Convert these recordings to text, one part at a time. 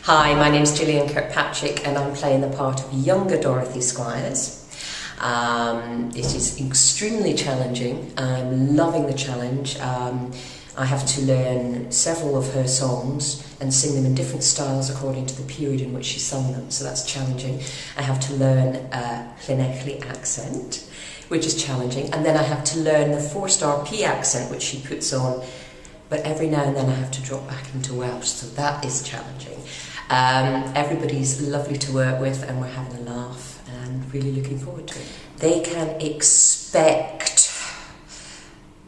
Hi, my name's Gillian Kirkpatrick and I'm playing the part of younger Dorothy Squires. It is extremely challenging. I'm loving the challenge. I have to learn several of her songs and sing them in different styles according to the period in which she sung them, so that's challenging. I have to learn a Llanelli accent, which is challenging, and then I have to learn the 4-star P accent which she puts on, but every now and then I have to drop back into Welsh, so that is challenging. Everybody's lovely to work with and we're having a laugh and really looking forward to it. They can expect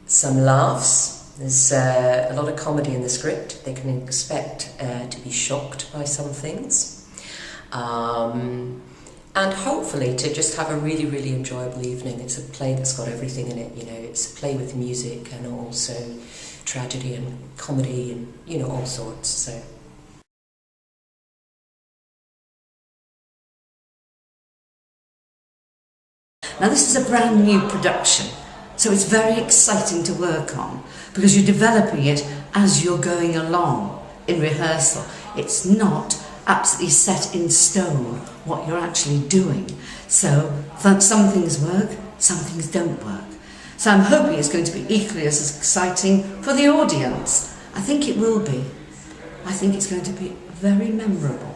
some laughs. There's a lot of comedy in the script. They can expect to be shocked by some things. And hopefully to just have a really, really enjoyable evening. It's a play that's got everything in it, you know. It's a play with music and also tragedy and comedy and, you know, all sorts. So. Now this is a brand new production, so it's very exciting to work on because you're developing it as you're going along in rehearsal. It's not absolutely set in stone what you're actually doing. So some things work, some things don't work. So I'm hoping it's going to be equally as exciting for the audience. I think it will be. I think it's going to be very memorable.